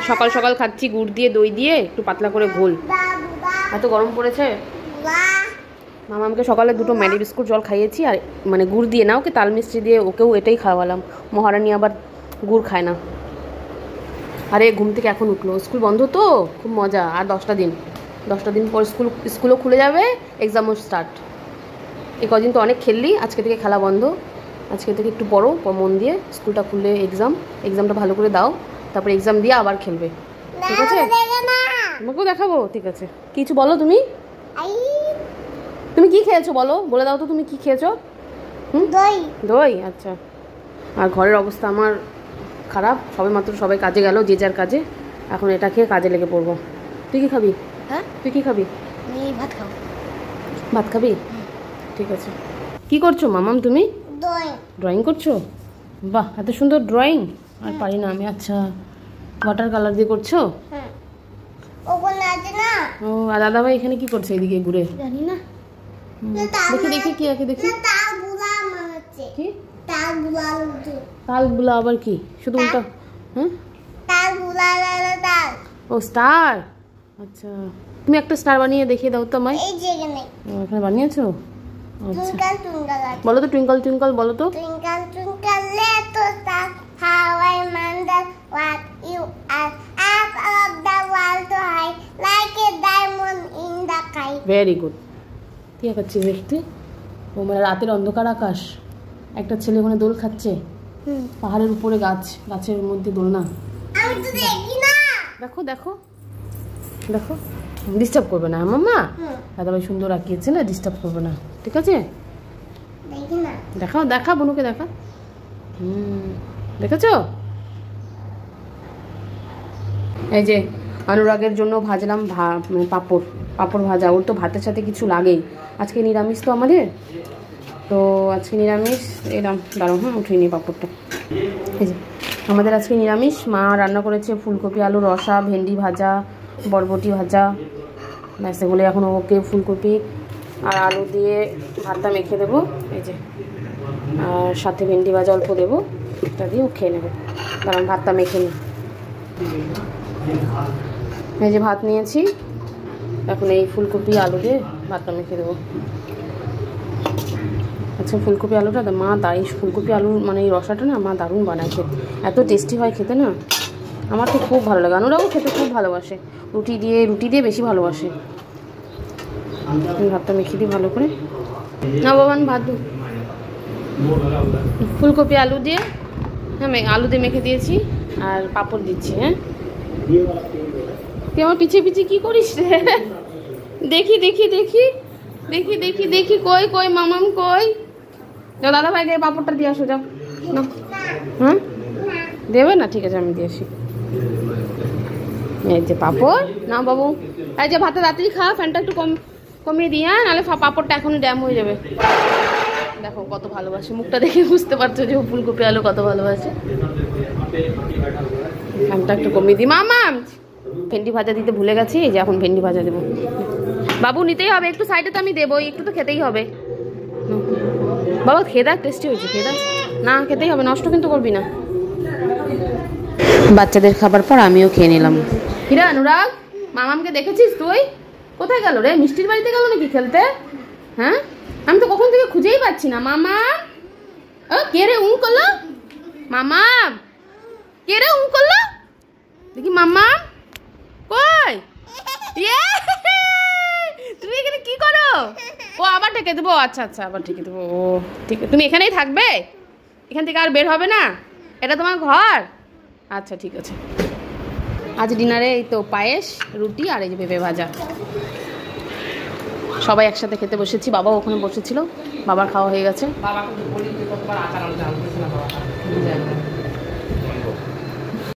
সকাল সকাল খাচ্ছি গুড় দিয়ে দই দিয়ে একটু পাতলা করে ঘোল। এত গরম পড়েছে। মামা আমাকে সকালে 2টো ম্যারি বিস্কুট জল খাইয়েছি, আর মানে গুড় দিয়ে না, ওকে তাল মিষ্টি দিয়ে ওকেও এটাই খাওয়ালাম। মহারানী আবার গুড় খায় না। আরে ঘুম থেকে এখন উঠলো, স্কুল বন্ধ তো, খুব মজা। আর 10টা দিন পর স্কুলও খুলে যাবে, এক্সামও স্টার্ট। এই কদিন তো অনেক খেললি, আজকে থেকে খেলা বন্ধ। আজকে থেকে একটু পড়ো, মন দিয়ে। স্কুলটা খুললে এক্সামটা ভালো করে দাও, তারপর এক্সাম দিয়ে আবার খেলবে, ঠিক আছে? তোমাকেও দেখাবো, ঠিক আছে। কিছু বলো তুমি কি খেয়েছো, বলে দাও তো তুমি কি খেয়েছো। দই, আচ্ছা। আর ঘরের অবস্থা আমার খারাপ, সবাই কাজে গেল, যে যার কাজে। এখন এটা খেয়ে কাজে লেগে পড়বো। তুই কি খাবি? হ্যাঁ, তুই কি খাবি? ভাত খাবি? ঠিক আছে। কি করছো মামাম তুমি? ড্রয়িং করছো? বাহ, এত সুন্দর ড্রয়িং। আর পারি না আমি। আচ্ছা, ওয়াটার কালার দিয়ে করছো? ও, আর দাদা ভাই এখানে কি করছে এদিকে ঘুরে? জানি না। দেখি কি আছে, দেখি। কি তালগুলা আবার কি? শুধু উল্টা? হ্যাঁ, ও স্টার। আচ্ছা, তুমি একটা স্টার বানিয়ে দেখিয়ে দাও তো আমায়। এখানে বানিয়েছো? বলো তো, টুইঙ্কল টুইঙ্কল বলো তো। Very good. কি আঁকাচ্ছিস দেখতে? ও মানে রাতের অন্ধকার আকাশ, একটা ছেলে ওখানে দোল খাচ্ছে, পাহাড়ের উপরে গাছের মধ্যে দোলনা। দেখো দেখো দেখো, ডিস্টার্ব করবে না মাম্মা। দাদাভাই সুন্দর আঁকিয়েছে না, ডিস্টার্ব করবে না, ঠিক আছে? দেখা বনুকে দেখা। দেখেছো? এই যে অনুরাগের জন্য ভাজলাম মানে পাঁপড় ভাজা। ওর তো ভাতের সাথে কিছু লাগেই। আজকে নিরামিষ তো আমাদের, তো আজকে নিরামিষ। এরম দাঁড়াও, উঠিয়ে নিই পাঁপড়টা। এই যে আমাদের আজকে নিরামিষ। মা রান্না করেছে ফুলকপি আলু রসা, ভেন্ডি ভাজা, বরবটি ভাজা। ব্যাস, এগুলো এখন ওকে ফুলকপি আর আলু দিয়ে ভাতটা মেখে দেবো। এই যে, আর সাথে ভেন্ডি ভাজা অল্প দেবো, এটা দিয়ে ও খেয়ে নেবে। কারণ ভাতটা মেখে নিই। এই যে ভাত নিয়েছি, এখন এই ফুলকপি আলু দিয়ে ভাতটা মেখে দেবো। আচ্ছা, ফুলকপি আলুটা মা এই ফুলকপি আলুর মানে এই রসাটা না মা দারুণ বানায় খেতে, এত টেস্টি হয় খেতে না। আমার তো খুব ভালো লাগে। অনুরাও খেতে খুব ভালোবাসে, রুটি দিয়ে বেশি ভালোবাসে। ভাতটা মেখে দিই ভালো করে। না বাবান, ভাত দু। ফুলকপি আলু দিয়ে, হ্যাঁ আলু দিয়ে মেখে দিয়েছি, আর পাঁপড় দিচ্ছি। হ্যাঁ, তুই আমার পিছিয়ে কি করিস রে? দেখি দেখি দেখি দেখি দেখি দেখি কই মামাম কই? যাও দাদা ভাইকে পাঁপড়টা দিয়ে আসো, যাও না। হ্যাঁ, দেবে না? ঠিক আছে, আমি দিয়ে আসি। এই যে পাঁপড় না বাবু। এই যে ভাতে রাত্রি খা, ফ্যানটা একটু কমিয়ে দিই। হ্যাঁ, নাহলে পাঁপড়টা এখনই ড্যাম হয়ে যাবে। দেখো কত ভালোবাসে, মুখটা দেখে বুঝতে পারছো যে ফুলকপি আলু কত ভালোবাসে। ফ্যানটা একটু কমিয়ে দিই। মামাম ভেন্ডি ভাজা দিতে ভুলে গেছি, এই যে এখন ভেন্ডি ভাজা দেবো। বাবু নিতেই হবে একটু, সাইডে তো আমি দেবো, একটু তো খেতেই হবে। বাবা খেয়ে দেখ, টেস্টি হয়েছে, খেয়ে দেখ। না, খেতেই হবে, নষ্ট কিন্তু করবি না। বাচ্চাদের খাবার পর আমিও খেয়ে নিলাম। হিরা, অনুরাগ, মামামকে দেখেছিস তুই? কোথায় গেল রে? মিষ্টির বাড়িতে গেল নাকি খেলতে? হ্যাঁ, আমি তো কখন থেকে খুঁজেই পাচ্ছি না। মামাম, কে রে উঁ করলো? মামাম, কে রে উঁ করলো? দেখি মামাম কই? তুমি এখানে কি করো? ও আবার ঢেকে দেবো। আচ্ছা আচ্ছা, আবার ঢেকে দেবো। ও ঠিক আছে, তুমি এখানেই থাকবে, এখান থেকে আর বের হবে না? এটা তোমার ঘর? আচ্ছা ঠিক আছে। আজ ডিনারে এই তো পায়েস, রুটি আর এই যে পেঁপে ভাজা। সবাই একসাথে খেতে বসেছি। বাবাও ওখানে বসেছিল, বাবার খাওয়া হয়ে গেছে।